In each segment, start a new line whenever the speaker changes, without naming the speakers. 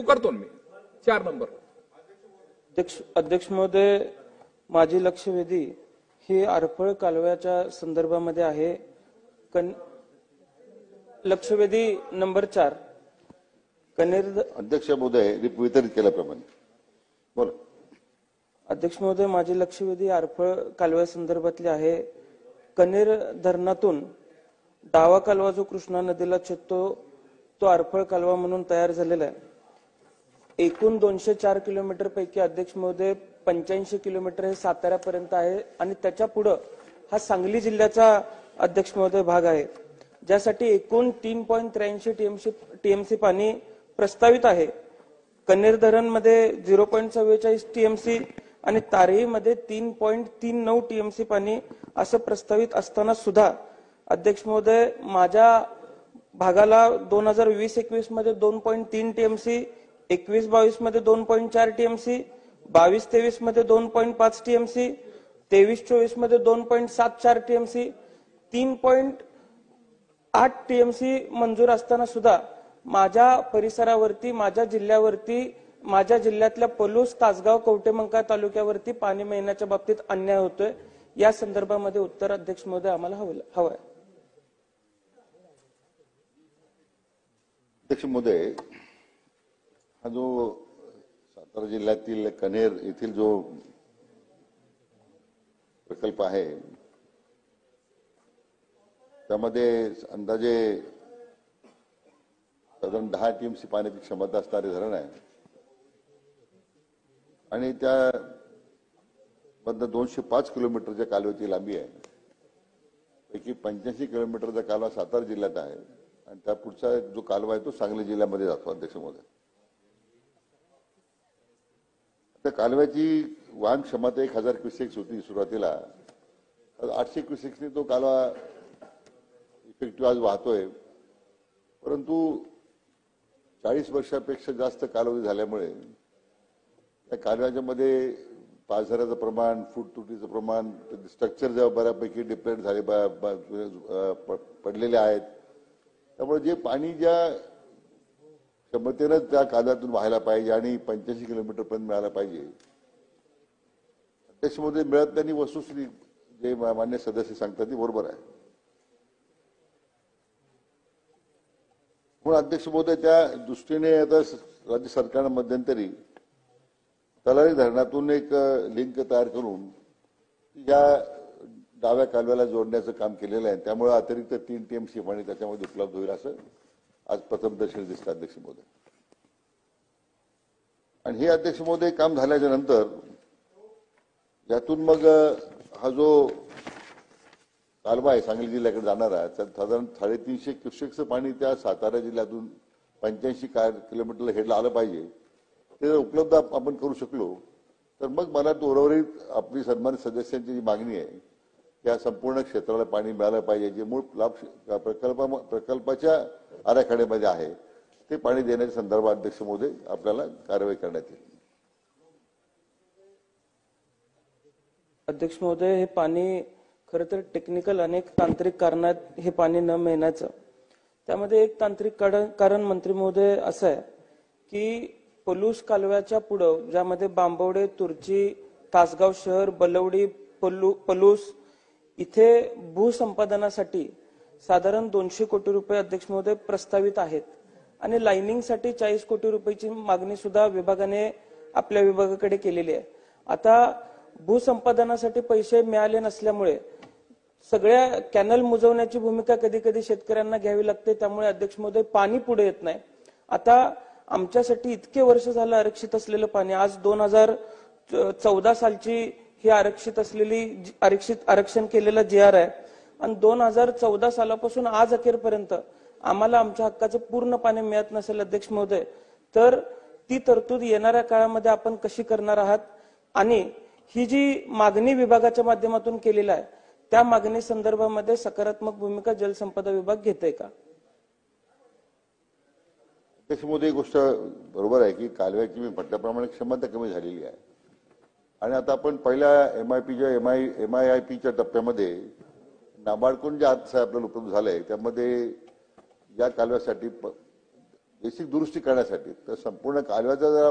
करतो मी 4 नंबर.
अध्यक्ष महोदय, माझी लक्षवेधी ही आरफळ कालव्याच्या संदर्भामध्ये आहे. लक्षवेधी नंबर 4 कनेर.
अध्यक्ष महोदय वितरित केल्याप्रमाणे बोला.
अध्यक्ष महोदय, माझी लक्षवेधी आरफळ कालव्या संदर्भातली आहे. कनेर धरणातून डावा कालवा जो कृष्णा नदीला छेदतो तो आरफळ कालवा म्हणून तयार झालेला आहे. एकूण 204 किलोमीटर पैकी अध्यक्ष महोदय 85 किलोमीटर हे साताऱ्यापर्यंत आहे आणि त्याच्या पुढे हा सांगली जिल्ह्याचा अध्यक्ष महोदय भाग आहे, ज्यासाठी एकूण 3.83 टीएमसी पाणी प्रस्तावित आहे. कन्हेर धरण मध्ये 0.44 टीएमसी आणि तारहीमध्ये 3.39 टीएमसी पाणी असं प्रस्तावित असताना सुद्धा अध्यक्ष महोदय माझ्या भागाला 2020-21 मध्ये 2.3 टीएमसी, 21-22 मध्ये 2.4 टीएमसी, 22-23 मध्ये 2.5 टीएमसी, 23-24 मध्ये 2.74 टीएमसी, 3.8 टीएमसी मंजूर असताना सुद्धा माझ्या परिसरावरती, माझ्या जिल्ह्यावरती, माझ्या जिल्ह्यातल्या पलूस, तासगाव, कवटेमंका तालुक्यावरती पाणी मिळण्याच्या बाबतीत अन्याय होतोय. या संदर्भामध्ये उत्तर अध्यक्ष महोदय आम्हाला हवं आहे.
अध्यक्ष महोदय, हा जो सातारा जिल्ह्यातील कन्हेर येथील जो प्रकल्प आहे त्यामध्ये अंदाजे साधारण 10 टीएमसी पाण्याची क्षमता असणारे धरण आहे आणि त्या मधनं 205 किलोमीटरच्या कालव्याची लांबी आहे. पैकी 85 किलोमीटरचा कालवा सातारा जिल्ह्यात आहे आणि त्या पुढचा जो कालवा आहे तो सांगली जिल्ह्यामध्ये जातो. अध्यक्ष महोदय, त्या कालव्याची वाहन क्षमता 1000 क्युसेक्स होती सुरुवातीला. 800 क्युसेक्सनी तो कालवा इफेक्टिव्ह आज वाहतोय, परंतु 40 वर्षापेक्षा जास्त कालावधी झाल्यामुळे त्या कालव्याच्या मध्ये पाझराचं प्रमाण, फूट तुटीचं प्रमाण, स्ट्रक्चर जेव्हा बऱ्यापैकी डिप्लेट झाले पडलेले आहेत, त्यामुळे जे पाणी ज्या क्षमतेनं त्या कालव्यातून व्हायला पाहिजे आणि 85 किलोमीटर पर्यंत मिळायला पाहिजे त्याच्यामध्ये मिळत त्यांनी वस्तुस्थिती जे मान्य सदस्य सांगतात ती बरोबर आहे. म्हणून अध्यक्ष महोदय त्या दृष्टीने आता राज्य सरकारनं मध्यंतरी तलारी धरणातून एक लिंक तयार करून या डाव्या कालव्याला जोडण्याचं काम केलेलं आहे. त्यामुळे अतिरिक्त 3 टीएमसी पाणी त्याच्यामध्ये उपलब्ध होईल असं आज प्रथमदर्शनी दिसतं अध्यक्ष महोदय. आणि हे अध्यक्ष महोदय काम झाल्याच्या नंतर यातून मग हा जो कालवा आहे सांगली जिल्ह्याकडे जाणार आहे त्यात साधारण 350 क्युसेक्सचं पाणी त्या सातारा जिल्ह्यातून 85 किलोमीटरला हेडला आलं पाहिजे. ते जर उपलब्ध आपण करू शकलो तर मग मला उर्वरित आपली सन्मानित सदस्यांची जी मागणी आहे त्या संपूर्ण क्षेत्राला पाणी मिळालं पाहिजे, जे मूळ लाभ प्रकल्पाच्या आराखड्यामध्ये आहे ते पाणी देण्याच्या संदर्भात अध्यक्ष महोदय आपल्याला कारवाई करण्यात येईल.
अध्यक्ष महोदय, हे पाणी खरं तर टेक्निकल अनेक तांत्रिक कारणात हे पाणी न मिळण्याचं, त्यामध्ये एक तांत्रिक कारण मंत्री महोदय असं आहे की पलूस कालव्याच्या पुढं ज्यामध्ये बांबवडे, तुर्ची, तासगाव शहर, बलवडी, पलूस इथे भूसंपादनासाठी साधारण 200 कोटी रुपये अध्यक्ष महोदय प्रस्तावित आहेत आणि लाइनिंगसाठी 40 कोटी रुपयाची मागणी सुद्धा विभागाने आपल्या विभागाकडे केलेली आहे. आता भूसंपादनासाठी पैसे मिळाले नसल्यामुळे सगळ्या कॅनल मुजवण्याची भूमिका कधी कधी शेतकऱ्यांना घ्यावी लागते, त्यामुळे अध्यक्ष महोदय पाणी पुढे येत नाही. आता आमच्यासाठी इतके वर्ष झालं आरक्षित असलेलं पाणी, आज 2014 सालची ही आरक्षित असलेली आरक्षण केलेला JR आहे आणि 2014 सालापासून आज अखेरपर्यंत आम्हाला आमच्या हक्काचं पूर्ण पाणी मिळत नसेल अध्यक्ष महोदय, तर ती तरतूद येणाऱ्या काळामध्ये आपण कशी करणार आहात आणि ही जी मागणी विभागाच्या माध्यमातून केलेली आहे त्या मागणी संदर्भामध्ये सकारात्मक भूमिका जलसंपदा विभाग घेतोय का?
अध्यक्ष महोदय, गोष्ट बरोबर आहे की कालव्याची मी म्हटल्याप्रमाणे क्षमता कमी झालेली आहे आणि आता आपण पहिल्या MIIPच्या टप्प्यामध्ये नाबार्डकडून जे अर्थ आपल्याला उपलब्ध झालंय त्यामध्ये या कालव्यासाठी बेसिक दुरुस्ती करण्यासाठी. तर संपूर्ण कालव्याचा जर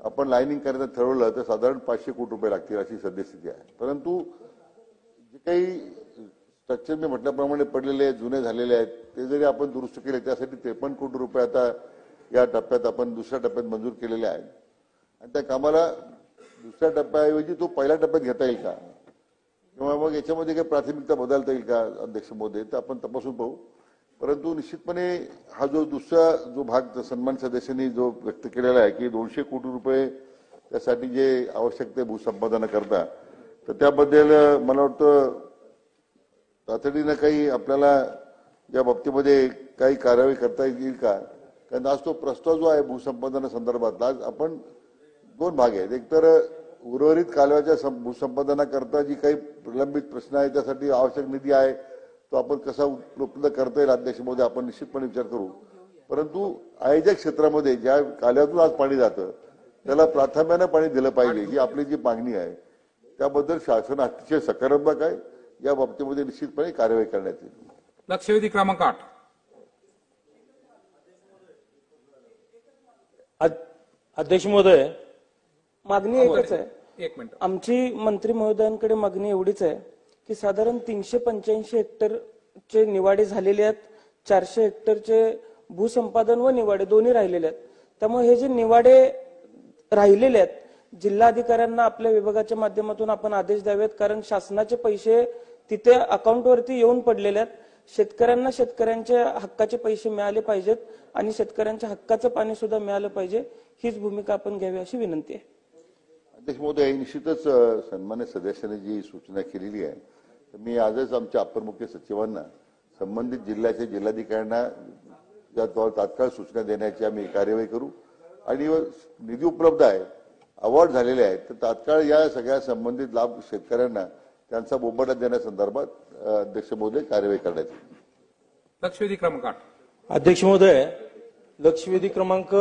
आपण लाईनिंग करायचं ठरवलं तर साधारण 500 कोटी रुपये लागतील अशी सद्यस्थिती आहे. परंतु जे काही स्ट्रक्चर मी म्हटल्याप्रमाणे पडलेले आहेत, जुने झालेले आहेत, ते जरी आपण दुरुस्त केले त्यासाठी 53 कोटी रुपये आता या टप्प्यात आपण दुसऱ्या टप्प्यात मंजूर केलेले आहेत. आणि त्या कामाला दुसऱ्या टप्प्याऐवजी तो पहिल्या टप्प्यात घेता येईल का किंवा मग याच्यामध्ये काही प्राथमिकता बदलता येईल का अध्यक्ष महोदय, तर आपण तपासून पाहू. परंतु निश्चितपणे हा जो दुसरा जो भाग सन्मान सदस्यांनी जो व्यक्त केलेला आहे की 200 कोटी रुपये त्यासाठी जे आवश्यक ते भूसंपादनाकरता, तर त्याबद्दल मला वाटतं तातडीनं काही आपल्याला या बाबतीमध्ये काही कारवाई करता येईल का. कारण आज तो प्रस्ताव जो आहे भूसंपादनासंदर्भात आज आपण दोन भाग आहेत. एक तर उर्वरित कालव्याच्या भूसंपादनाकरता जी काही प्रलंबित प्रश्न आहे त्यासाठी आवश्यक निधी आहे तो आपण कसा उपलब्ध करता येईल अध्यक्ष महोदय आपण निश्चितपणे विचार करू. परंतु आयोजक क्षेत्रामध्ये ज्या कालव्यातून आज पाणी जातं त्याला प्राधान्यानं पाणी दिलं पाहिजे ही आपली जी मागणी आहे त्याबद्दल शासन अतिशय सकारात्मक आहे. या बाबतीमध्ये निश्चितपणे कार्यवाही करण्यात येईल.
लक्षवेधी क्रमांक 8.
अध्यक्ष महोदय, मागणी एकच आहे.
एक मिनिट.
आमची मंत्री महोदयांकडे मागणी एवढीच आहे की साधारण 385 हेक्टरचे निवाडे झालेले आहेत, 400 हेक्टरचे भूसंपादन व निवाडे दोन्ही राहिलेले आहेत. त्यामुळे हे जे निवाडे राहिलेले आहेत जिल्हाधिकाऱ्यांना आपल्या विभागाच्या माध्यमातून आपण आदेश द्यावेत, कारण शासनाचे पैसे तिथे अकाउंटवरती येऊन पडलेले आहेत. शेतकऱ्यांना शेतकऱ्यांच्या हक्काचे पैसे मिळाले पाहिजेत आणि शेतकऱ्यांच्या हक्काचं पाणी सुद्धा मिळालं पाहिजे, हीच भूमिका आपण घ्यावी अशी विनंती आहे.
अध्यक्ष महोदय, निश्चितच सन्मान्य सदस्यांनी जी सूचना केलेली आहे तर मी आजच आमच्या अप्पर मुख्य सचिवांना संबंधित जिल्ह्याच्या जिल्हाधिकाऱ्यांना याद्वारे तात्काळ सूचना देण्याची आम्ही कार्यवाही करू. आणि निधी उपलब्ध आहे, अवॉर्ड झालेले आहेत, तर तात्काळ या सगळ्या संबंधित लाभ शेतकऱ्यांना त्यांचा मोबदला देण्यासंदर्भात अध्यक्ष महोदय कार्यवाही करण्यात येईल.
लक्षवेधी क्रमांक 8.
अध्यक्ष महोदय, लक्षवेधी क्रमांक